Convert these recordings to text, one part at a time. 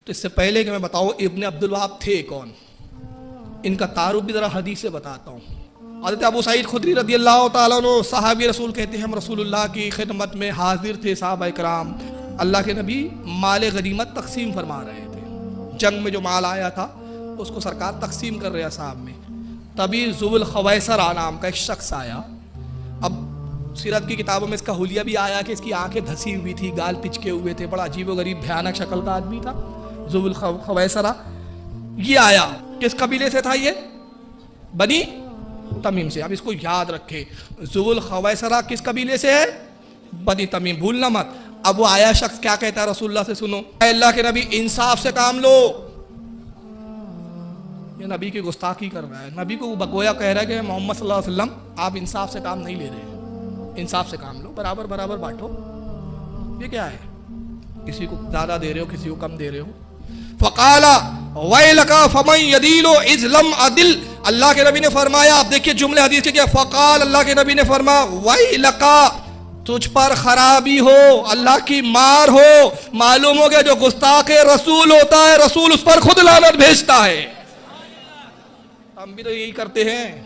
تو اس سے پہلے کہ میں بتاؤں ابن عبدالوہاب تھے کون، ان کا تعارف بھی ذرا حدیث سے بتاتا ہوں۔ حضرت ابو سعید خدری رضی اللہ تعالیٰ عنہ صحابی رسول کہتے ہیں ہم رسول اللہ کی خدمت میں حاضر تھے صحابہ کرام، اللہ کے نبی مال غنیمت تقسیم فرما رہے تھے، جنگ میں جو مال آیا تھا اس کو سرکار تقسیم کر رہے ہیں صاحب میں، تبھی ذو الخویسرہ نام کا ایک شخص آیا۔ اب سیرت کی کتابوں میں اس کا حلیہ بھی آیا کہ اس کی آنکھیں دھسی ہوئی تھی، گال پچکے ہوئے تھے، بڑا عجیب و غریب بھیانک شکل کا آدمی تھا ذو الخویسرہ۔ یہ آیا کس قبیلے سے تھا؟ یہ بنی تمیم سے۔ اب اس کو یاد رکھے، ذو الخویسرہ کس قبیلے سے ہے؟ بنی تمیم، بھولنا مت۔ اب وہ آیا شخص کیا کہتا ہے رسول اللہ سے، سنو اے اللہ کے نبی انصاف سے کام لو۔ یہ نبی کی گستاخی کر رہا ہے، نبی کو بگویا کہہ رہا ہے کہ محمد صلی اللہ علیہ وسلم آپ انصاف سے کام نہیں لے رہے ہیں، انصاف سے کام لو، برابر برابر بانٹو۔ یہ کیا ہے؟ کسی کو زیادہ دے رہے ہو، کسی کو کم دے رہے ہو۔ فقال ویلک فمن یدیل اذ لم عدل، اللہ کے نبی نے فرمایا، آپ دیکھیے جملے حدیث کے کیا، فقال اللہ کے نبی نے فرمایا ویلک تجھ پر خرابی ہو، اللہ کی مار ہو، معلوم ہو گیا جو گستاخ رسول ہوتا ہے رسول اس پر خود لعنت بھیجتا ہے۔ ہم بھی تو یہی کرتے ہیں،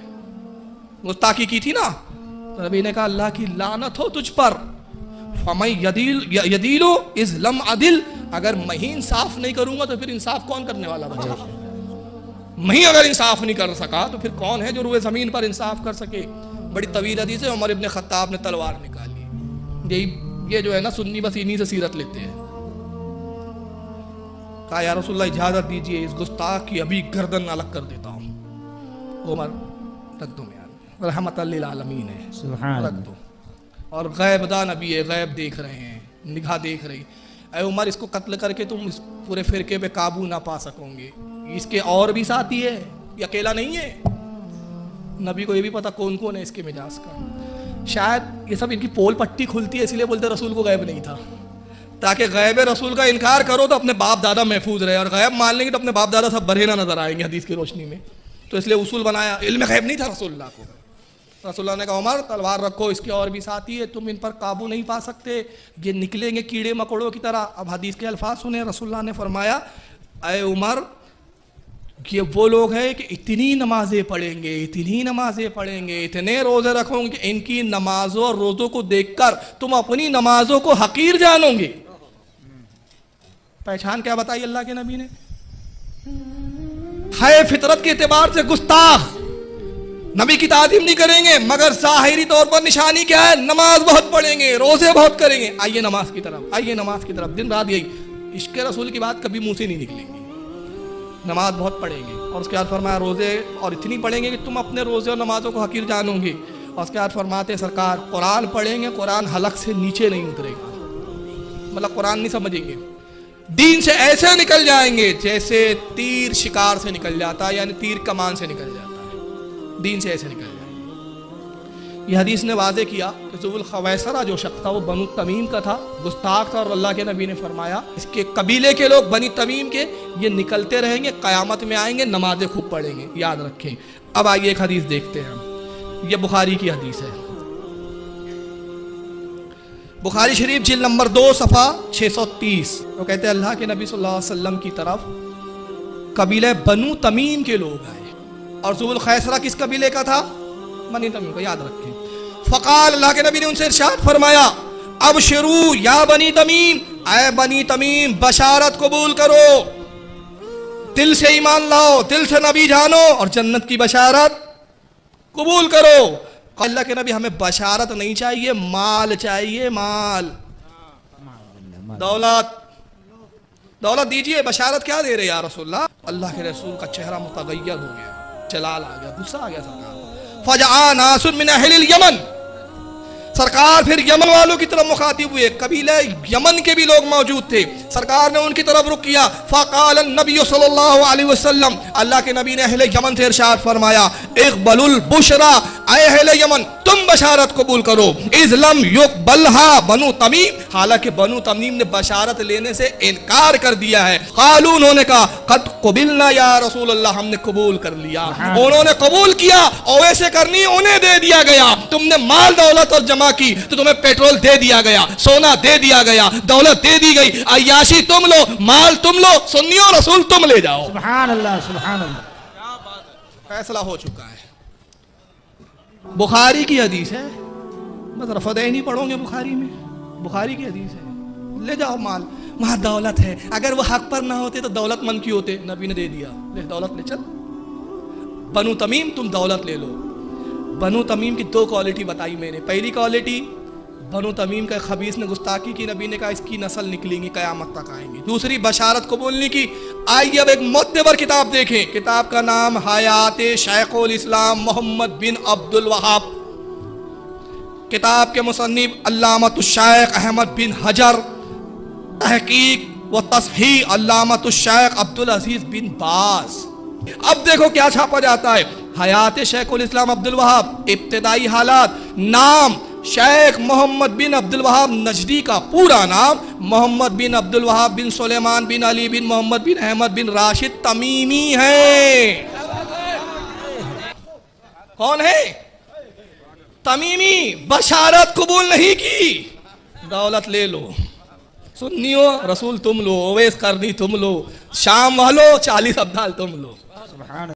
گستاخی کی تھی نا، تو نبی نے کہا اللہ کی لعنت ہو تجھ پر۔ فَمَن يَدِيلُ اِذْ لَمْ عَدِلْ، اگر میں ہی انصاف نہیں کروں گا تو پھر انصاف کون کرنے والا بچا؟ میں ہی اگر انصاف نہیں کر سکا تو پھر کون ہے جو روئے زمین پر انصاف کر سکے؟ بڑی طویل حدیث ہے، عمر ابن خطاب نے تلوار نکالی، یہ جو ہے نا سنی بس انہی سے سیرت لیتے ہیں۔ کہا یا رسول اللہ اجازت دیجئے اس گستاخ کی ابھی گردن الگ کر دیتا ہوں۔ عمر رکھ دو میاں، رحمت للعالمین ہے، سبحان رکھ دو، اور غیب دان نبی ہے، غیب دیکھ رہے ہیں، نگاہ دیکھ رہی۔ اے عمر اس کو قتل کر کے تم اس پورے فرقے پہ قابو نہ پا سکو گے، اس کے اور بھی ساتھی ہے، یہ اکیلا نہیں ہے۔ نبی کو یہ بھی پتا کون کون ہے اس کے مجاز کا۔ شاید یہ سب ان کی پول پٹی کھلتی ہے، اس لیے بولتے رسول کو غیب نہیں تھا، تاکہ غیب رسول کا انکار کرو تو اپنے باپ دادا محفوظ رہے، اور غیب مان لیں گے تو اپنے باپ دادا سب برہنہ نظر آئیں گے حدیث کی روشنی میں۔ تو اس لیے اصول بنایا، علم غیب نہیں تھا رسول اللہ کو۔ رسول اللہ نے کہا عمر تلوار رکھو، اس کے اور بھی ساتھی ہے، تم ان پر قابو نہیں پا سکتے، یہ نکلیں گے کیڑے مکوڑوں کی طرح۔ اب حدیث کے الفاظ سنیں، رسول اللہ نے فرمایا اے عمر یہ وہ لوگ ہیں کہ اتنی نمازیں پڑھیں گے، اتنی نمازیں پڑھیں گے، اتنے روزے رکھوں گے، ان کی نمازوں اور روزوں کو دیکھ کر تم اپنی نمازوں کو حقیر جانو گے۔ پہچان کیا بتائی اللہ کے نبی نے؟ ہے فطرت کے اعتبار سے گستاخ، نبی کی تعظیم نہیں کریں گے، مگر ظاہری طور پر نشانی کیا ہے؟ نماز بہت پڑھیں گے، روزے بہت کریں گے۔ آئیے نماز کی طرف، آئیے نماز کی طرف، دن رات یہی عشق رسول کی بات کبھی منہ سے نہیں نکلیں گی۔ نماز بہت پڑھیں گے، اور اس کے بعد فرمایا روزے اور اتنی پڑھیں گے کہ تم اپنے روزے اور نمازوں کو حقیر جانو گے۔ اور اس کے بعد فرماتے سرکار قرآن پڑھیں گے، قرآن حلق سے نیچے نہیں اترے گا، مطلب قرآن نہیں سمجھیں گے، دین سے ایسے نکل جائیں گے جیسے تیر شکار سے نکل جاتا ہے، یعنی تیر کمان سے نکل جاتا ہے، دین سے ایسے نکل جائیں گے۔ یہ حدیث نے واضح کیا کہ ذو الخویسرہ جو شخص تھا وہ بنو تمیم کا تھا، گستاخ تھا، اور اللہ کے نبی نے فرمایا اس کے قبیلے کے لوگ بنی تمیم کے یہ نکلتے رہیں گے، قیامت میں آئیں گے، نمازیں خوب پڑھیں گے، یاد رکھیں۔ اب آئیے ایک حدیث دیکھتے ہیں ہم، یہ بخاری کی حدیث ہے، بخاری شریف جلد نمبر 2 صفحہ 630۔ وہ کہتے ہیں اللہ کے نبی صلی اللہ علیہ وسلم کی طرف قبیلہ بنو تمیم کے لوگ آئے، اور ذو الخویسرہ کس قبیلے کا تھا؟ بنی تمیم کو، یاد رکھیں۔ فقال اللہ کے نبی نے ان سے ارشاد فرمایا ابشروا یا بنی تمیم، اے بنی تمیم بشارت قبول کرو، دل سے ایمان لاؤ، دل سے نبی جانو، اور جنت کی بشارت قبول کرو۔ اللہ کے نبی ہمیں بشارت نہیں چاہیے، مال چاہیے، مال، دولت دیجئے، بشارت کیا دے رہے یا رسول اللہ؟ اللہ کے رسول کا چہرہ متغیر ہو گیا، جلال آ گیا، غصہ آ گیا سرکار۔ فجاء ناس من اہل الیمن، سرکار پھر یمن والوں کی طرف مخاطب ہوئے، قبیلہ یمن کے بھی لوگ موجود تھے، سرکار نے ان کی طرف رخ کیا۔ فقال النبی صلی اللہ علیہ وسلم، اللہ کے نبی نے اہل یمن سے ارشاد فرمایا اقبلوا البشرا، اے اہل یمن تم بشارت قبول کرو، اذ لم یقبلھا بنو تمیم، حالانکہ بنو تمیم نے بشارت لینے سے انکار کر دیا ہے۔ قالوا، انہوں نے کہا قد قبلنا یا رسول اللہ، ہم نے قبول کر لیا۔ انہوں نے قبول کیا اور ویسے کرنی انہیں دے دیا گیا۔ تم نے مال دولت اور جمع کی تو تمہیں پیٹرول دے دیا گیا، سونا دے دیا گیا، دولت دے دی گئی، عیاشی تم لو، مال تم لو، سنیوں رسول تم لے جاؤ۔ سبحان اللہ سبحان اللہ۔ فیصلہ ہو چکا ہے۔ بخاری کی حدیث ہے، بس رفعین ہی پڑھو گے بخاری میں، بخاری کی حدیث ہے، لے جاؤ مال، وہاں دولت ہے، اگر وہ حق پر نہ ہوتے تو دولت مند کیوں ہوتے؟ نبی نے دے دیا، لے دولت لے چل۔ بنو تمیم تم دولت لے لو۔ بنو تمیم کی دو کوالٹی بتائی میں نے، پہلی کوالٹی بنو تمیم کا خبیث نے گستاخی کی، نبی نے کہا اس کی نسل نکلیں گی قیامت تک آئیں گی۔ دوسری بشارت قبول کی۔ آئیے اب ایک معتبر کتاب دیکھیں، کتاب کا نام حیات شیخ الاسلام محمد بن عبد الوہاب، کتاب کے مصنف علامۃ الشیخ احمد بن حجر، تحقیق و تصحیح علامۃ الشیخ عبدالعزیز بن باز۔ اب دیکھو کیا چھاپا جاتا ہے، حیات شیخ الاسلام عبد الوہاب، ابتدائی حالات، نام شیخ محمد بن عبد الوہاب نجدی کا پورا نام محمد بن عبد الوہاب بن سلیمان بن علی بن محمد بن احمد بن راشد تمیمی ہے۔ کون ہے؟ تمیمی۔ بشارت قبول نہیں کی، دولت لے لو، سنیو رسول تم لو، اویس کرنی تم لو، شام والو 40 ابدال تم لو۔